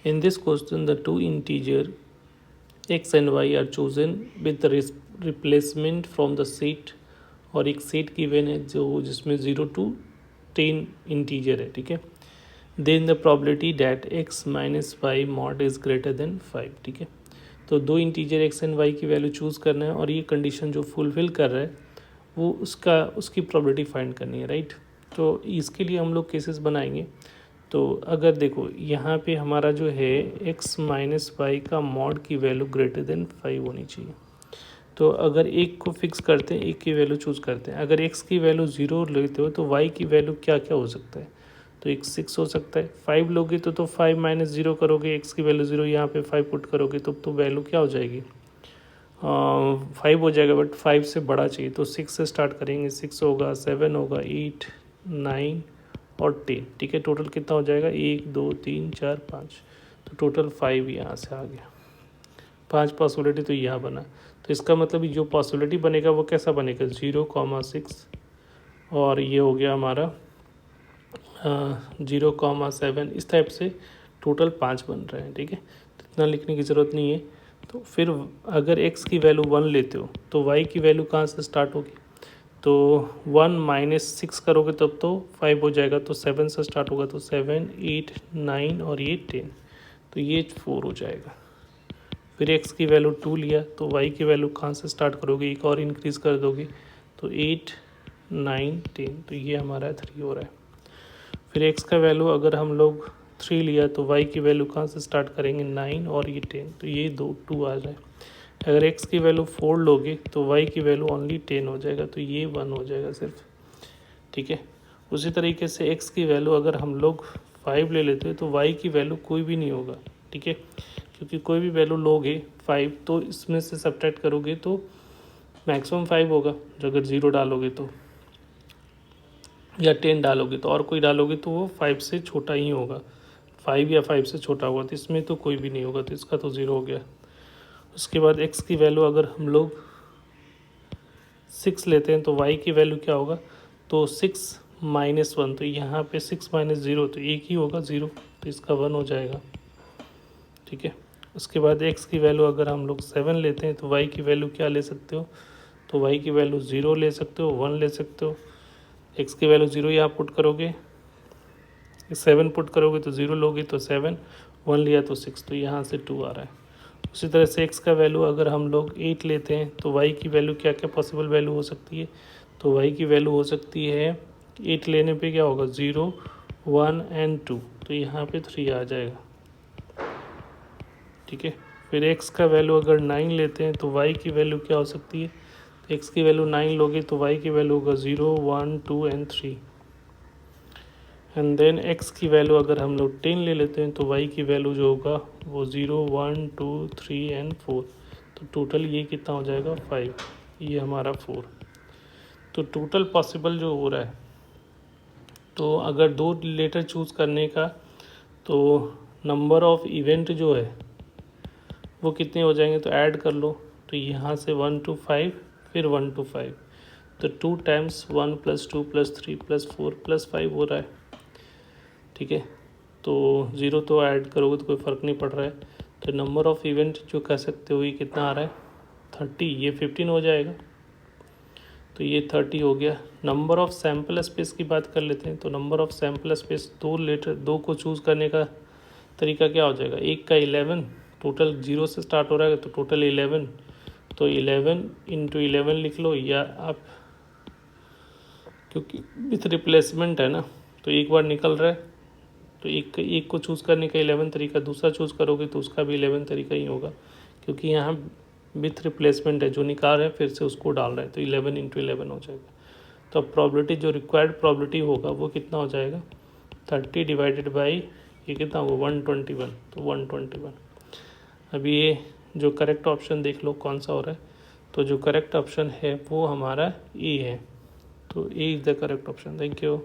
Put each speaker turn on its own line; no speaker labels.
In this question, the two integer x and y are chosen with the replacement from the set, और एक set given है जो जिसमें 0 to 10 integer है, ठीक है. Then the probability that x minus Y mod is greater than 5, ठीक है. तो दो इंटीजर x एंड y की वैल्यू चूज़ करना है और ये कंडीशन जो फुलफिल कर रहा है वो उसकी प्रोबेबिलिटी फाइंड करनी है, राइट. तो इसके लिए हम लोग केसेस बनाएंगे. तो अगर देखो यहाँ पे हमारा जो है x माइनस वाई का मॉड की वैल्यू ग्रेटर देन 5 होनी चाहिए. तो अगर एक को फिक्स करते हैं, एक की वैल्यू चूज़ करते हैं. अगर x की वैल्यू 0 लेते हो तो y की वैल्यू क्या क्या हो सकता है. तो एक 6 हो सकता है. 5 लोगे तो 5 माइनस 0 करोगे, x की वैल्यू 0, यहाँ पे 5 पुट करोगे तो वैल्यू क्या हो जाएगी, 5 हो जाएगा. बट 5 से बड़ा चाहिए तो 6 से स्टार्ट करेंगे. 6 होगा, 7 होगा, 8, 9 और 10, ठीक है. टोटल कितना हो जाएगा, 1 2 3 4 5. तो टोटल 5 यहाँ से आ गया. 5 पॉसिबिलिटी तो यहाँ बना. तो इसका मतलब जो पॉसिबिलिटी बनेगा वो कैसा बनेगा, 0,6 और ये हो गया हमारा 0,7. इस टाइप से टोटल 5 बन रहे हैं, ठीक है. तो इतना लिखने की ज़रूरत नहीं है. तो फिर अगर x की वैल्यू 1 लेते हो तो y की वैल्यू कहाँ से स्टार्ट होगी. तो 1 माइनस 6 करोगे तब तो 5 हो जाएगा. तो 7 से स्टार्ट होगा तो 7 8 9 और ये 10, तो ये 4 हो जाएगा. फिर x की वैल्यू 2 लिया तो y की वैल्यू कहाँ से स्टार्ट करोगे, एक और इंक्रीज़ कर दोगे तो 8 9 10, तो ये हमारा 3 हो रहा है. फिर x का वैल्यू अगर हम लोग 3 लिया तो y की वैल्यू कहाँ से स्टार्ट करेंगे, 9 और ये 10, तो ये 2 आ जाए. अगर x की वैल्यू 4 लोगे तो y की वैल्यू ओनली 10 हो जाएगा, तो ये 1 हो जाएगा सिर्फ, ठीक है. उसी तरीके से x की वैल्यू अगर हम लोग 5 ले लेते हैं तो y की वैल्यू कोई भी नहीं होगा, ठीक है. क्योंकि कोई भी वैल्यू लोगे 5 तो इसमें से सब्ट्रैक्ट करोगे तो मैक्सिमम 5 होगा. जो अगर 0 डालोगे तो या 10 डालोगे तो और कोई डालोगे तो वो 5 से छोटा ही होगा. 5 या 5 से छोटा होगा तो इसमें तो कोई भी नहीं होगा, तो इसका तो 0 हो गया. उसके बाद x की वैल्यू अगर हम लोग 6 लेते हैं तो y की वैल्यू क्या होगा, तो 6 माइनस 1, तो यहाँ पे 6 माइनस 0 तो एक ही होगा 0, तो इसका 1 हो जाएगा, ठीक है. उसके बाद x की वैल्यू अगर हम लोग 7 लेते हैं तो y की वैल्यू क्या ले सकते हो, तो y की वैल्यू 0 ले सकते हो, 1 ले सकते हो. x की वैल्यू 0 यहाँ पुट करोगे, 7 पुट करोगे तो 0 लोगे तो 7, 1 लिया तो 6, तो यहाँ से 2 आ रहा है. उसी तरह से x का वैल्यू अगर हम लोग 8 लेते हैं तो y की वैल्यू क्या क्या पॉसिबल वैल्यू हो सकती है, तो y की वैल्यू हो सकती है 8 लेने पे क्या होगा, 0 1 एंड 2, तो यहाँ पे 3 आ जाएगा, ठीक है. फिर x का वैल्यू अगर 9 लेते हैं तो y की वैल्यू क्या हो सकती है, तो x की वैल्यू 9 लोगे तो y की वैल्यू होगा 0 1 2 एंड 3. एंड देन x की वैल्यू अगर हम लोग 10 ले लेते हैं तो y की वैल्यू जो होगा वो 0 1 2 3 एंड 4, तो टोटल ये कितना हो जाएगा 5, ये हमारा 4. तो टोटल पॉसिबल जो हो रहा है, तो अगर दो लेटर चूज़ करने का तो नंबर ऑफ इवेंट जो है वो कितने हो जाएंगे, तो ऐड कर लो. तो यहाँ से 1 to 5 फिर 1 to 5, तो 2 टाइम्स 1 + 2 + 3 + 4 + 5 हो रहा है, ठीक है. तो 0 तो ऐड करोगे तो कोई फ़र्क नहीं पड़ रहा है. तो नंबर ऑफ़ इवेंट जो कह सकते हो ये कितना आ रहा है, 30, ये 15 हो जाएगा, तो ये 30 हो गया. नंबर ऑफ़ सैम्पल स्पेस की बात कर लेते हैं. तो नंबर ऑफ़ सैम्पल स्पेस दो को चूज़ करने का तरीका क्या हो जाएगा, एक का 11, टोटल 0 से स्टार्ट हो रहा है तो टोटल 11, तो 11 × 11 लिख लो, या आप क्योंकि विथ रिप्लेसमेंट है ना तो एक बार निकल रहा है, तो एक को चूज़ करने का 11 तरीका, दूसरा चूज़ करोगे तो उसका भी 11 तरीका ही होगा, क्योंकि यहाँ विथ रिप्लेसमेंट है, जो निकाल रहे हैं फिर से उसको डाल रहे हैं, तो 11 × 11 हो जाएगा. तो अब प्रॉबिलिटी जो रिक्वायर्ड प्रॉबिलिटी होगा वो कितना हो जाएगा, 30 डिवाइडेड बाई ये कितना होगा 121, तो 121. अभी ये जो करेक्ट ऑप्शन देख लो कौन सा हो रहा है. तो जो करेक्ट ऑप्शन है वो हमारा ए है, तो A is the correct option. Thank you.